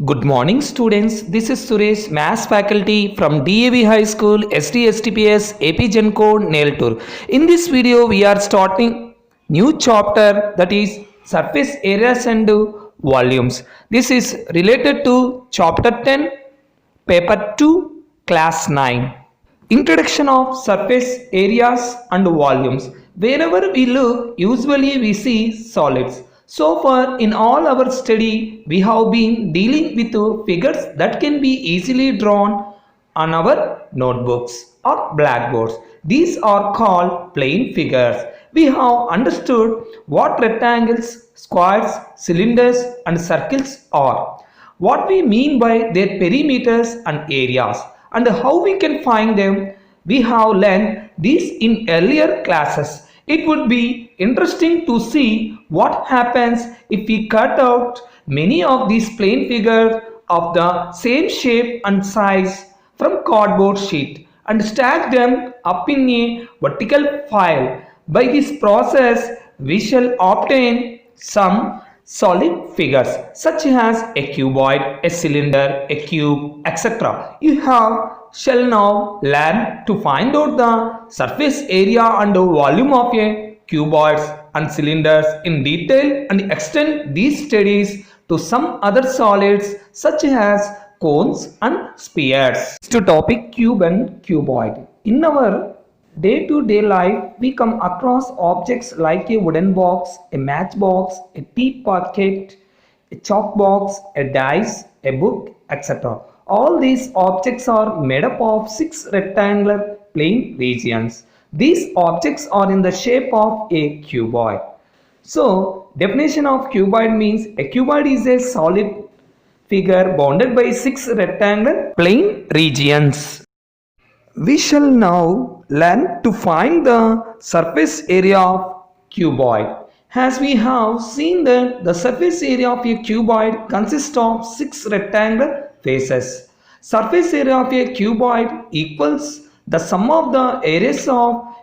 Good morning students, this is Suresh, Maths faculty from DAV High School, STSTPS, AP Gen Code, Neltur. In this video, we are starting new chapter that is surface areas and volumes. This is related to chapter 10, paper 2, class 9. Introduction of surface areas and volumes. Wherever we look, usually we see solids. So far in all our study, we have been dealing with figures that can be easily drawn on our notebooks or blackboards. These are called plane figures. We have understood what rectangles, squares, cylinders and circles are, what we mean by their perimeters and areas, and how we can find them. We have learned this in earlier classes. It would be interesting to see what happens if we cut out many of these plane figures of the same shape and size from cardboard sheet and stack them up in a vertical file. By this process, we shall obtain some solid figures such as a cuboid, a cylinder, a cube, etc. You shall now learn to find out the surface area and volume of a cuboids and cylinders in detail and extend these studies to some other solids such as cones and spheres. To topic cube and cuboid. In our day-to-day life, we come across objects like a wooden box, a matchbox, a tea packet, a chalk box, a dice, a book, etc. All these objects are made up of 6 rectangular plane regions. These objects are in the shape of a cuboid. So, definition of cuboid means a cuboid is a solid figure bounded by 6 rectangular plane regions. We shall now learn to find the surface area of cuboid. As we have seen that the surface area of a cuboid consists of 6 rectangular faces. Surface area of a cuboid equals the sum of the areas of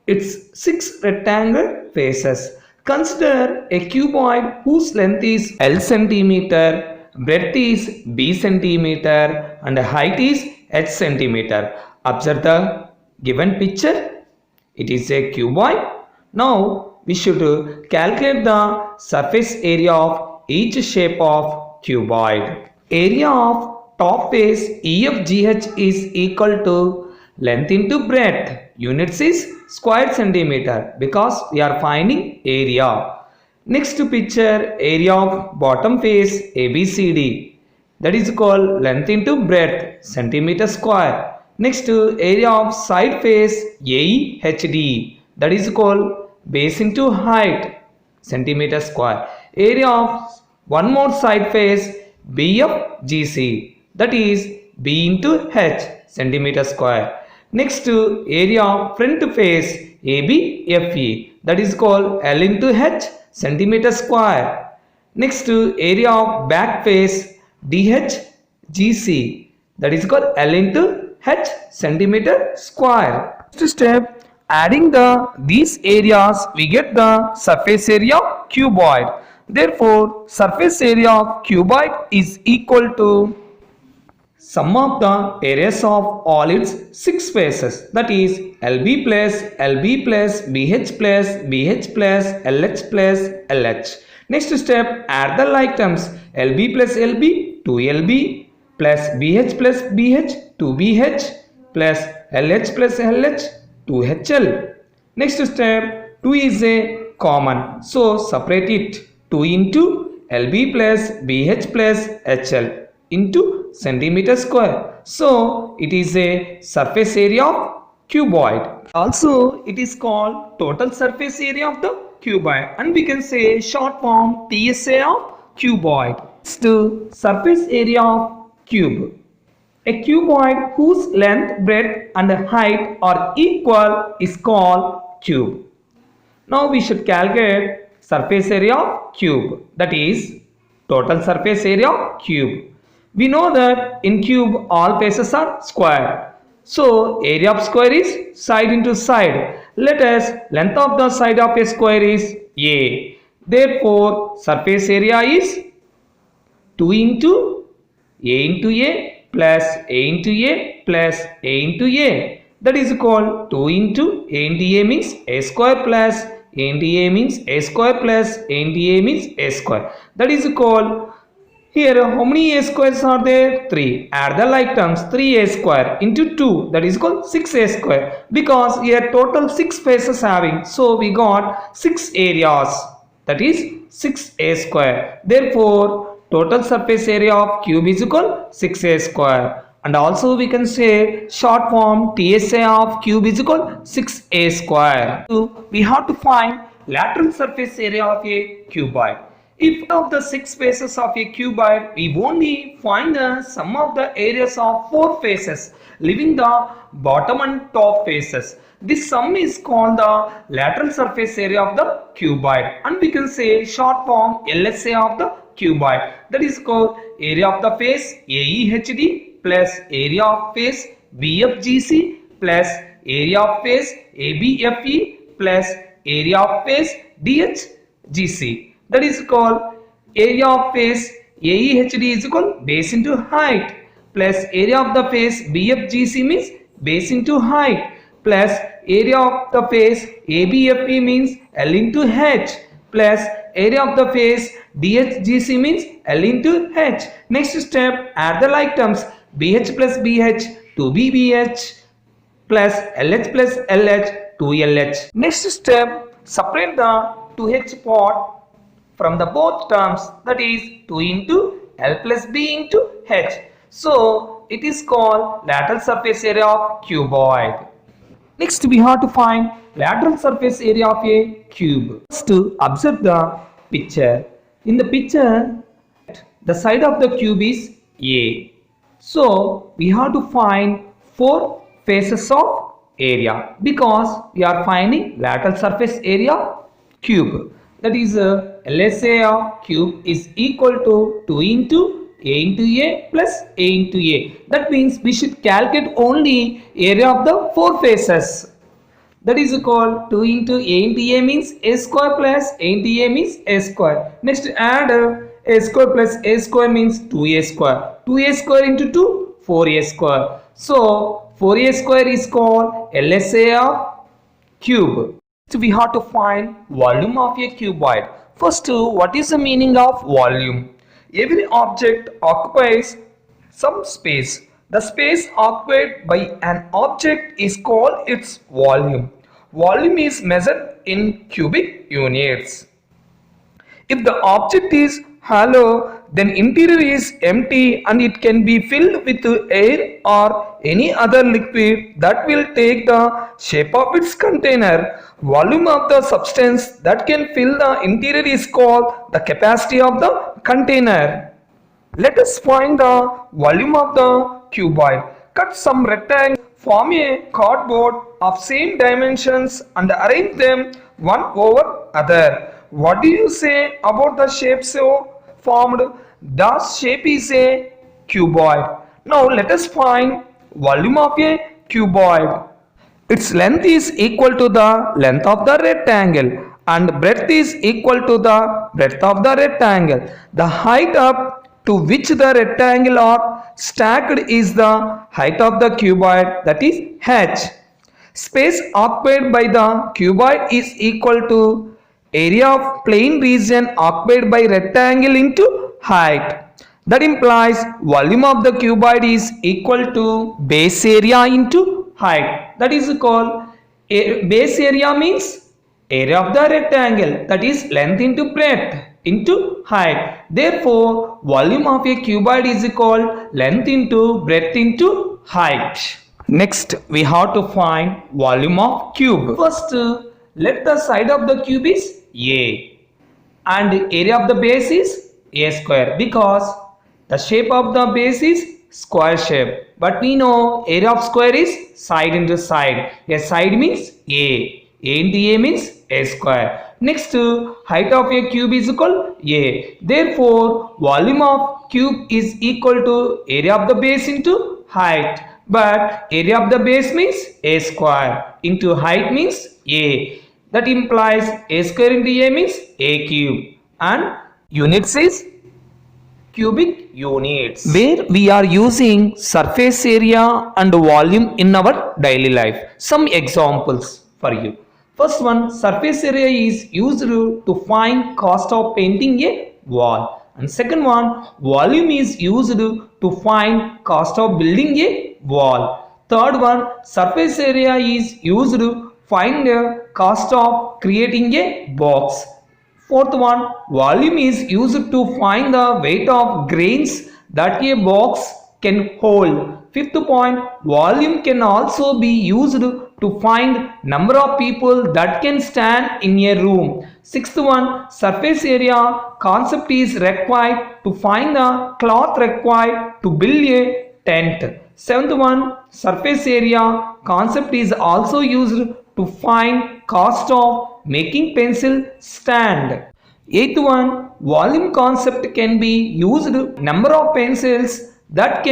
its 6 rectangular faces. Consider a cuboid whose length is L centimeter, breadth is B centimeter and height is H centimeter. Observe the given picture. It is a cuboid. Now we should calculate the surface area of each shape of cuboid. Area of top face EFGH is equal to length into breadth. Units is square centimeter because we are finding area. Next picture, area of bottom face ABCD, that is called length into breadth centimeter square. Next area of side face AEHD, that is called base into height centimeter square. Area of one more side face BFGC, that is B into H centimeter square. Next area of front face ABFE, that is called L into H centimeter square. Next area of back face DHGC, that is called L into H centimeter square. Next step, adding these areas, we get the surface area of cuboid. Therefore, surface area of cuboid is equal to sum of the areas of all its 6 faces, that is LB plus LB plus BH plus BH plus LH plus LH. Next step, add the like terms LB plus LB, 2LB plus BH plus BH, 2BH plus LH plus LH, 2HL. Next step, 2 is a common, so separate it. 2 into LB plus BH plus HL into centimeter square. So it is a surface area of cuboid. Also it is called total surface area of the cuboid, and we can say short form TSA of cuboid. Next, surface area of cube. A cuboid whose length, breadth and height are equal is called cube. Now we should calculate surface area of cube, that is total surface area of cube. We know that in cube all faces are square. So area of square is side into side. Let us length of the side of a square is A. Therefore surface area is 2 into a into a plus a into a plus a into a. That is called 2 into a into a means a square plus a into a means a square plus a into a means a square. That is called, here how many a squares are there? 3. Add the like terms, 3a square into 2, that is called 6a square, because here total 6 faces having, so we got 6 areas, that is 6a square. Therefore total surface area of cube is equal 6a square. And also we can say short form TSA of cube is equal 6a square. So we have to find lateral surface area of a cuboid. If of the 6 faces of a cuboid, we only find the sum of the areas of 4 faces, leaving the bottom and top faces. This sum is called the lateral surface area of the cuboid, and we can say short form LSA of the cuboid. That is called area of the face AEHD plus area of face BFGC plus area of face ABFE plus area of face DHGC. That is called area of face AEHD is equal base into height plus area of the face BFGC means base into height plus area of the face ABFE means L into H plus area of the face DHGC means L into H. Next step, add the like terms, BH plus BH to BBH plus LH plus LH to LH. Next step, separate the 2H part from the both terms, that is 2 into L plus B into H. So it is called lateral surface area of cuboid. Next we have to find lateral surface area of a cube. First observe the picture. In the picture the side of the cube is A. So we have to find 4 faces of area, because we are finding lateral surface area cube. That is LSA of cube is equal to 2 into a into a plus a into a. That means we should calculate only area of the 4 faces. That is called 2 into a into a means a square plus a into a means a square. Next add a square plus a square means 2a square. 2a square into 2, 4a square. So 4a square is called LSA of cube. So we have to find volume of a cuboid. First, what is the meaning of volume? Every object occupies some space. The space occupied by an object is called its volume. Volume is measured in cubic units. If the object is hollow, then interior is empty and it can be filled with air or any other liquid that will take the shape of its container. Volume of the substance that can fill the interior is called the capacity of the container. Let us find the volume of the cuboid. Cut some rectangles, form a cardboard of same dimensions and arrange them one over other. What do you say about the shape so formed? The shape is a cuboid. Now let us find volume of a cuboid. Its length is equal to the length of the rectangle and breadth is equal to the breadth of the rectangle. The height up to which the rectangle are stacked is the height of the cuboid, that is H. Space occupied by the cuboid is equal to area of plane region occupied by rectangle into height. That implies volume of the cuboid is equal to base area into height. That is called base area means area of the rectangle, that is length into breadth into height. Therefore volume of a cuboid is called length into breadth into height. Next we have to find volume of cube. First let the side of the cube is A and area of the base is A square, because the shape of the base is square shape, but we know area of square is side into side. A side means A into A means A square. Next height of a cube is equal A. Therefore volume of cube is equal to area of the base into height, but area of the base means A square into height means A. That implies A square into A means A cube, and units is cubic units, where we are using surface area and volume in our daily life. Some examples for you. First one, surface area is used to find cost of painting a wall. And second one, volume is used to find cost of building a wall. Third one, surface area is used to find the cost of creating a box. Fourth one, volume is used to find the weight of grains that a box can hold. Fifth point, volume can also be used to find number of people that can stand in a room. Sixth one, surface area concept is required to find the cloth required to build a tent. Seventh one, surface area concept is also used to find cost of making pencil stand. Eighth one, volume concept can be used number of pencils that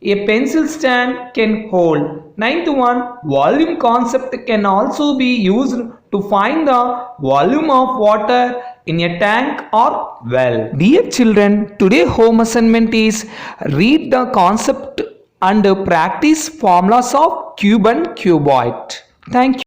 a pencil stand can hold. Ninth one, volume concept can also be used to find the volume of water in a tank or well. Dear children, today home assignment is read the concept and practice formulas of cube and cuboid. Thank you.